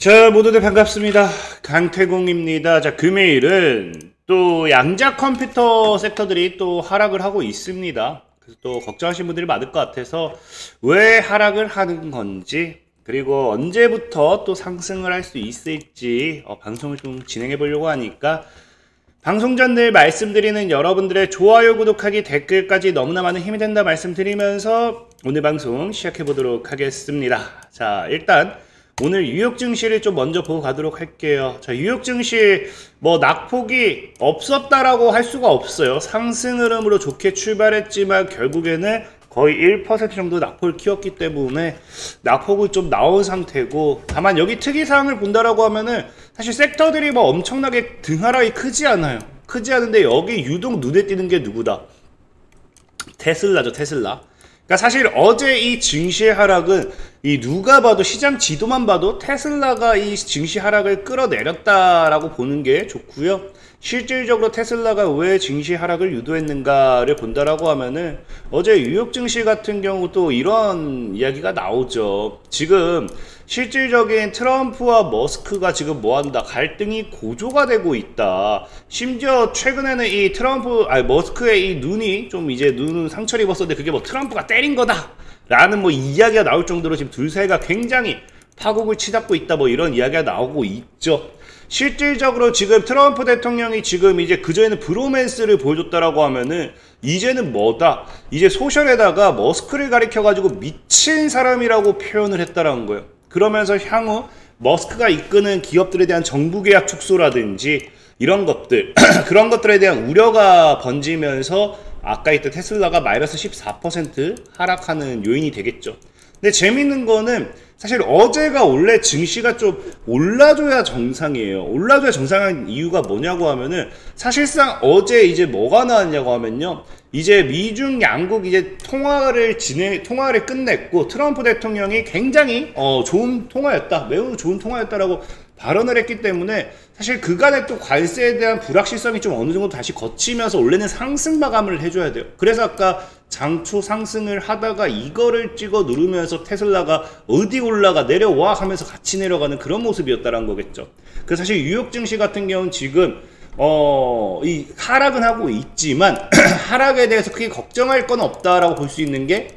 자, 모두들 반갑습니다. 강태공입니다. 자, 금요일은 또 양자 컴퓨터 섹터들이 또 하락을 하고 있습니다. 그래서 또 걱정하시는 분들이 많을 것 같아서 왜 하락을 하는 건지, 그리고 언제부터 또 상승을 할 수 있을지 방송을 좀 진행해 보려고 하니까, 방송 전 늘 말씀드리는 여러분들의 좋아요, 구독하기, 댓글까지 너무나 많은 힘이 된다 말씀드리면서 오늘 방송 시작해 보도록 하겠습니다. 자, 일단 오늘 뉴욕 증시를 좀 먼저 보고 가도록 할게요. 자, 뉴욕 증시 낙폭이 없었다라고 할 수가 없어요. 상승 흐름으로 좋게 출발했지만 결국에는 거의 1% 정도 낙폭을 키웠기 때문에 낙폭은 좀 나온 상태고, 다만 여기 특이사항을 본다라고 하면은 사실 섹터들이 엄청나게 등하락이 크지 않아요. 크지 않은데 여기 유독 눈에 띄는 게 누구다? 테슬라죠, 테슬라. 그러니까 사실 어제 이 증시 하락은 누가 봐도, 시장 지도만 봐도 테슬라가 이 증시 하락을 끌어내렸다라고 보는 게 좋고요. 실질적으로 테슬라가 왜 증시 하락을 유도했는가를 본다라고 하면은 어제 뉴욕 증시 같은 경우도 이런 이야기가 나오죠. 지금 실질적인 트럼프와 머스크가 지금 뭐한다? 갈등이 고조가 되고 있다. 심지어 최근에는 이 머스크의 이 눈이 좀 이제 눈은 상처를 입었었는데 그게 트럼프가 때린 거다 라는 이야기가 나올 정도로 지금 둘 사이가 굉장히 파국을 치닫고 있다, 이런 이야기가 나오고 있죠. 실질적으로 지금 트럼프 대통령이 지금 이제 그전에는 브로맨스를 보여줬다라고 하면은 이제는 뭐다? 이제 소셜에다가 머스크를 가리켜가지고 미친 사람이라고 표현을 했다라는 거예요. 그러면서 향후 머스크가 이끄는 기업들에 대한 정부 계약 축소라든지 이런 것들 그런 것들에 대한 우려가 번지면서 아까 있던 테슬라가 마이너스 14% 하락하는 요인이 되겠죠. 근데 재밌는 거는 사실 어제가 원래 증시가 좀 올라줘야 정상이에요. 올라줘야 정상한 이유가 뭐냐고 하면은 사실상 어제 이제 뭐가 나왔냐고 하면요, 이제 미중 양국 이제 통화를 끝냈고 트럼프 대통령이 굉장히 좋은 통화였다, 매우 좋은 통화였다라고 발언을 했기 때문에 사실 그간의 또 관세에 대한 불확실성이 좀 어느 정도 다시 거치면서 원래는 상승 마감을 해줘야 돼요. 그래서 아까 장초 상승을 하다가 이거를 찍어 누르면서 테슬라가 어디 올라가 내려와 하면서 같이 내려가는 그런 모습이었다라는 거겠죠. 그래서 사실 뉴욕 증시 같은 경우는 지금 이 하락은 하고 있지만 하락에 대해서 크게 걱정할 건 없다라고 볼 수 있는 게,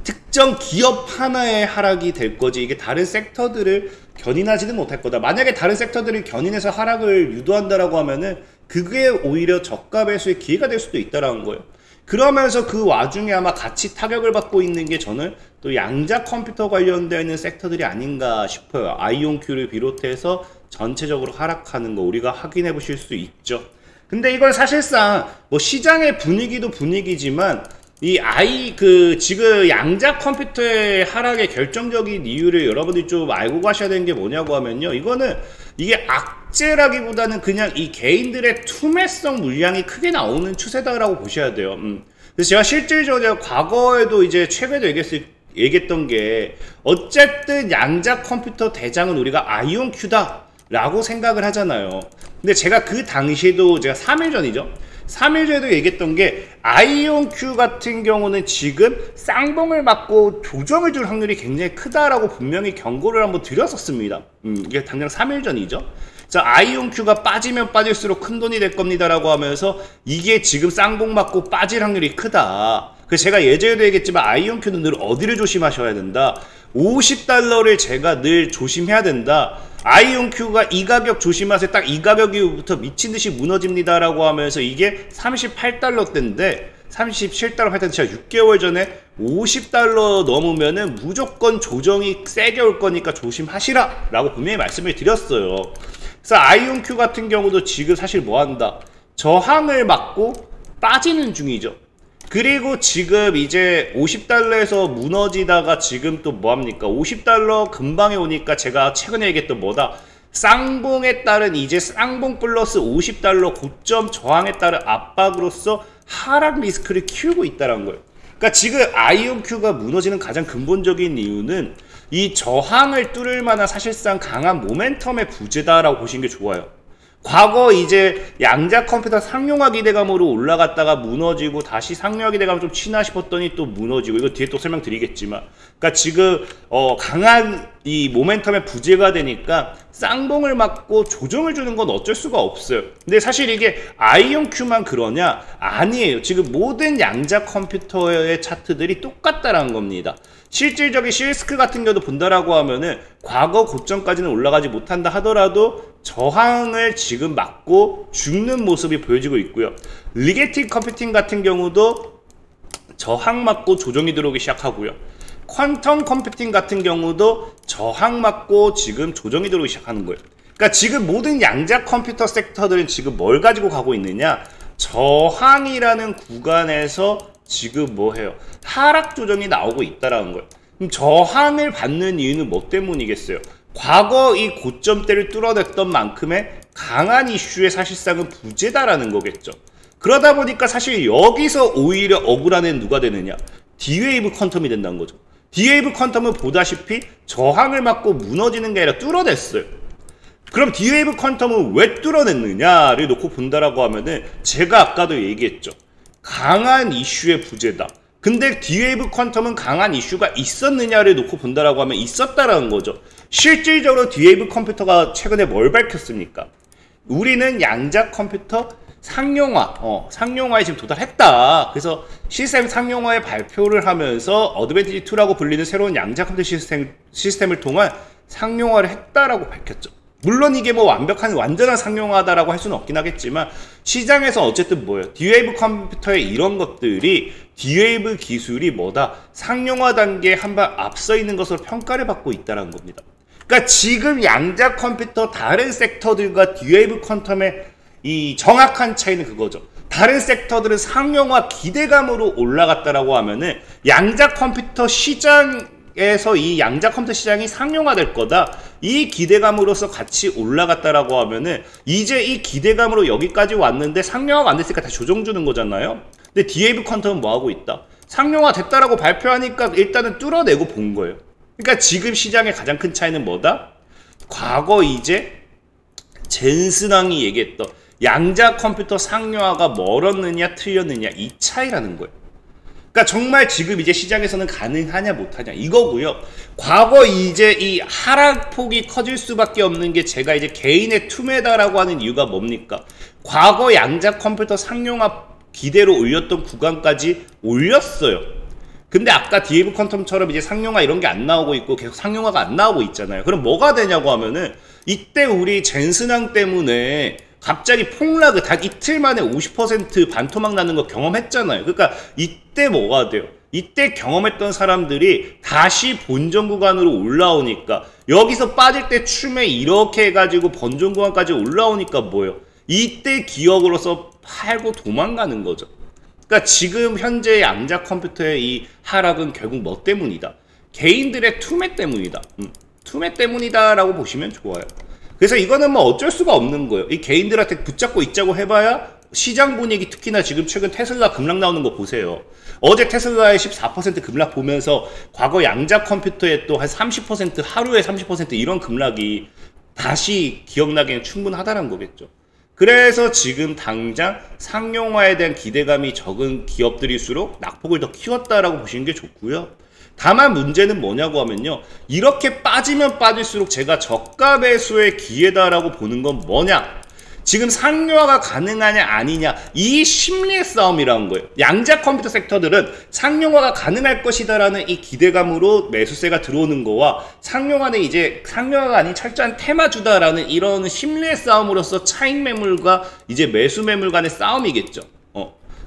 특정 기업 하나의 하락이 될 거지 이게 다른 섹터들을 견인하지는 못할 거다. 만약에 다른 섹터들이 견인해서 하락을 유도한다라고 하면은 그게 오히려 저가 매수의 기회가 될 수도 있다라는 거예요. 그러면서 그 와중에 아마 같이 타격을 받고 있는 게 저는 또 양자 컴퓨터 관련되어 있는 섹터들이 아닌가 싶어요. 아이온큐를 비롯해서 전체적으로 하락하는 거 우리가 확인해 보실 수 있죠. 근데 이걸 사실상 시장의 분위기도 분위기지만 지금 양자 컴퓨터의 하락의 결정적인 이유를 여러분들이 좀 알고 가셔야 되는 게 뭐냐고 하면요, 이게 악재라기보다는 그냥 이 개인들의 투매성 물량이 크게 나오는 추세다라고 보셔야 돼요. 그래서 제가 실질적으로 과거에도 이제 최근에도 얘기했던 게, 어쨌든 양자 컴퓨터 대장은 우리가 아이온큐다 라고 생각을 하잖아요. 근데 제가 그 당시에도 제가 3일 전이죠. 3일 전에도 얘기했던 게, 아이온큐 같은 경우는 지금 쌍봉을 맞고 조정을 줄 확률이 굉장히 크다라고 분명히 경고를 한번 드렸었습니다. 이게 당장 3일 전이죠. 자, 아이온큐가 빠지면 빠질수록 큰 돈이 될 겁니다라고 하면서 이게 지금 쌍봉 맞고 빠질 확률이 크다. 그래서 제가 예전에도 얘기했지만 아이온큐는 늘 어디를 조심하셔야 된다? 50달러를 제가 늘 조심해야 된다. 아이온큐가 이 가격 조심하세요. 딱 이 가격이부터 미친듯이 무너집니다 라고 하면서 이게 38달러대인데 37달러 할 때 제가 6개월 전에 50달러 넘으면은 무조건 조정이 세게 올 거니까 조심하시라 라고 분명히 말씀을 드렸어요. 그래서 아이온큐 같은 경우도 지금 사실 뭐한다? 저항을 맞고 빠지는 중이죠. 그리고 지금 이제 50달러에서 무너지다가 지금 또 뭐합니까? 50달러 근방에 오니까 제가 최근에 얘기했던 뭐다? 쌍봉에 따른 이제 쌍봉 플러스 50달러 고점 저항에 따른 압박으로서 하락 리스크를 키우고 있다는 거예요. 그러니까 지금 아이온큐가 무너지는 가장 근본적인 이유는 이 저항을 뚫을 만한 사실상 강한 모멘텀의 부재다라고 보시는 게 좋아요. 과거 이제 양자 컴퓨터 상용화 기대감으로 올라갔다가 무너지고 다시 상용화 기대감 좀 치나 싶었더니 또 무너지고, 이거 뒤에 또 설명드리겠지만, 그러니까 지금 강한 이 모멘텀의 부재가 되니까 쌍봉을 맞고 조정을 주는 건 어쩔 수가 없어요. 근데 사실 이게 아이온큐만 그러냐? 아니에요. 지금 모든 양자 컴퓨터의 차트들이 똑같다라는 겁니다. 실질적인 실스크 같은 경우도 본다라고 하면은 과거 고점까지는 올라가지 못한다 하더라도 저항을 지금 맞고 죽는 모습이 보여지고 있고요. 리게틱 컴퓨팅 같은 경우도 저항 맞고 조정이 들어오기 시작하고요. 퀀텀 컴퓨팅 같은 경우도 저항 맞고 지금 조정이 들어오기 시작하는 거예요. 그러니까 지금 모든 양자 컴퓨터 섹터들은 지금 뭘 가지고 가고 있느냐? 저항이라는 구간에서 지금 뭐 해요? 하락 조정이 나오고 있다라는 거예요. 그럼 저항을 받는 이유는 뭐 때문이겠어요? 과거 이 고점대를 뚫어냈던 만큼의 강한 이슈의 사실상은 부재다라는 거겠죠. 그러다 보니까 사실 여기서 오히려 억울한 애는 누가 되느냐? D웨이브 퀀텀이 된다는 거죠. D웨이브 퀀텀은 보다시피 저항을 맞고 무너지는 게 아니라 뚫어냈어요. 그럼 D웨이브 퀀텀은 왜 뚫어냈느냐를 놓고 본다라고 하면은 제가 아까도 얘기했죠. 강한 이슈의 부재다. 근데 D웨이브 퀀텀은 강한 이슈가 있었느냐를 놓고 본다라고 하면 있었다라는 거죠. 실질적으로 D웨이브 컴퓨터가 최근에 뭘 밝혔습니까? 우리는 양자 컴퓨터 상용화에 지금 도달했다. 그래서 시스템 상용화의 발표를 하면서 어드밴티지 2라고 불리는 새로운 양자 컴퓨터 시스템을 통한 상용화를 했다라고 밝혔죠. 물론 이게 뭐 완전한 상용화다라고 할 수는 없긴 하겠지만 시장에서 어쨌든 뭐예요? D웨이브 컴퓨터의 이런 것들이 D웨이브 기술이 뭐다? 상용화 단계에 한 발 앞서 있는 것으로 평가를 받고 있다는 겁니다. 그러니까 지금 양자 컴퓨터 다른 섹터들과 D웨이브 퀀텀의 이 정확한 차이는 그거죠. 다른 섹터들은 상용화 기대감으로 올라갔다라고 하면은 양자 컴퓨터 시장에서 이 양자 컴퓨터 시장이 상용화될 거다. 이 기대감으로서 같이 올라갔다라고 하면은 이제 이 기대감으로 여기까지 왔는데 상용화가 안 됐으니까 다 조정 주는 거잖아요. 근데 D웨이브 퀀텀은 뭐 하고 있다? 상용화 됐다라고 발표하니까 일단은 뚫어내고 본 거예요. 그러니까 지금 시장의 가장 큰 차이는 뭐다? 과거 이제 젠슨왕이 얘기했던 양자 컴퓨터 상용화가 멀었느냐 틀렸느냐 이 차이라는 거예요. 그러니까 정말 지금 이제 시장에서는 가능하냐 못하냐 이거고요. 과거 이제 이 하락폭이 커질 수밖에 없는 게 제가 이제 개인의 투매다라고 하는 이유가 뭡니까? 과거 양자 컴퓨터 상용화 기대로 올렸던 구간까지 올렸어요. 근데 아까 D웨이브 퀀텀처럼 이제 상용화 이런 게 안 나오고 있고 계속 상용화가 안 나오고 있잖아요. 그럼 뭐가 되냐고 하면은 이때 우리 젠슨왕 때문에 갑자기 폭락을 단 이틀 만에 50% 반토막 나는 거 경험했잖아요. 그러니까 이때 뭐가 돼요? 이때 경험했던 사람들이 다시 본전 구간으로 올라오니까 여기서 빠질 때 춤에 이렇게 해가지고 본전 구간까지 올라오니까 뭐예요? 이때 기억으로서 팔고 도망가는 거죠. 그러니까 지금 현재 양자 컴퓨터의 이 하락은 결국 뭐 때문이다? 개인들의 투매 때문이다. 투매 때문이다라고 보시면 좋아요. 그래서 이거는 뭐 어쩔 수가 없는 거예요. 이 개인들한테 붙잡고 있자고 해봐야 시장 분위기, 특히나 지금 최근 테슬라 급락 나오는 거 보세요. 어제 테슬라의 14% 급락 보면서 과거 양자 컴퓨터의 또 한 30% 하루에 30% 이런 급락이 다시 기억나기엔 충분하다는 거겠죠. 그래서 지금 당장 상용화에 대한 기대감이 적은 기업들일수록 낙폭을 더 키웠다라고 보시는 게 좋고요. 다만 문제는 뭐냐고 하면요, 이렇게 빠지면 빠질수록 제가 저가 매수의 기회다라고 보는 건 뭐냐, 지금 상용화가 가능하냐 아니냐, 이 심리의 싸움이라는 거예요. 양자 컴퓨터 섹터들은 상용화가 가능할 것이다라는 이 기대감으로 매수세가 들어오는 거와 상용화는 이제 상용화가 아닌 철저한 테마주다라는 이런 심리의 싸움으로서 차익 매물과 이제 매수 매물 간의 싸움이겠죠.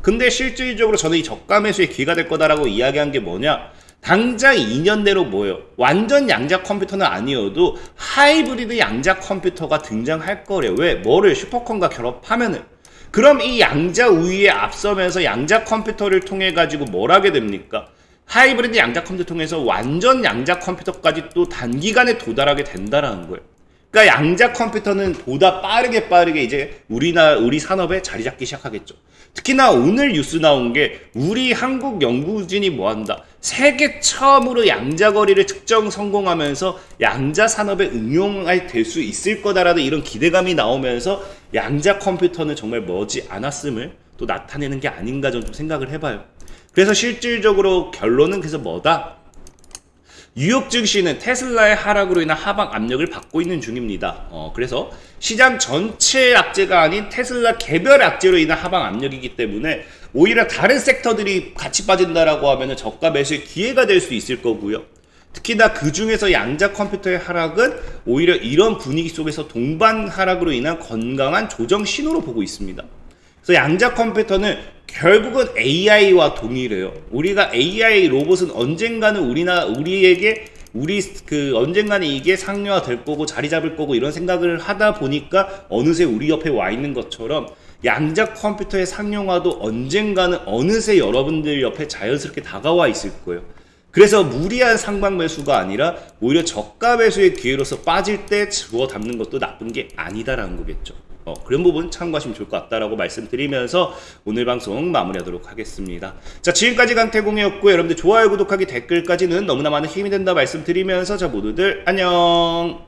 근데 실질적으로 저는 이 저가 매수의 기회가 될 거다라고 이야기한 게 뭐냐, 당장 2년 내로 뭐예요? 완전 양자 컴퓨터는 아니어도 하이브리드 양자 컴퓨터가 등장할 거래요. 왜? 뭐를 슈퍼컴과 결합하면은. 그럼 이 양자 우위에 앞서면서 양자 컴퓨터를 통해 가지고 뭘 하게 됩니까? 하이브리드 양자 컴퓨터 통해서 완전 양자 컴퓨터까지 또 단기간에 도달하게 된다라는 거예요. 그러니까 양자 컴퓨터는 보다 빠르게 이제 우리 산업에 자리 잡기 시작하겠죠. 특히나 오늘 뉴스 나온 게 우리 한국 연구진이 뭐한다, 세계 처음으로 양자거리를 측정 성공하면서 양자 산업에 응용할 될 수 있을 거다라는 이런 기대감이 나오면서 양자 컴퓨터는 정말 머지 않았음을 또 나타내는 게 아닌가 좀 생각을 해봐요. 그래서 실질적으로 결론은 그래서 뭐다? 뉴욕 증시는 테슬라의 하락으로 인한 하방 압력을 받고 있는 중입니다. 그래서 시장 전체 악재가 아닌 테슬라 개별 악재로 인한 하방 압력이기 때문에 오히려 다른 섹터들이 같이 빠진다라고 하면 저가 매수의 기회가 될 수 있을 거고요. 특히나 그 중에서 양자 컴퓨터의 하락은 오히려 이런 분위기 속에서 동반 하락으로 인한 건강한 조정 신호로 보고 있습니다. 그래서 양자 컴퓨터는 결국은 AI와 동일해요. 우리가 AI 로봇은 언젠가는 우리에게 언젠가는 이게 상용화 될 거고 자리 잡을 거고 이런 생각을 하다 보니까 어느새 우리 옆에 와 있는 것처럼 양자 컴퓨터의 상용화도 언젠가는 어느새 여러분들 옆에 자연스럽게 다가와 있을 거예요. 그래서 무리한 상방 매수가 아니라 오히려 저가 매수의 기회로서 빠질 때 주워 담는 것도 나쁜 게 아니다라는 거겠죠. 그런 부분 참고하시면 좋을 것 같다라고 말씀드리면서 오늘 방송 마무리하도록 하겠습니다. 자, 지금까지 강태공이었고 여러분들 좋아요, 구독하기, 댓글까지는 너무나 많은 힘이 된다 말씀드리면서 자 모두들 안녕.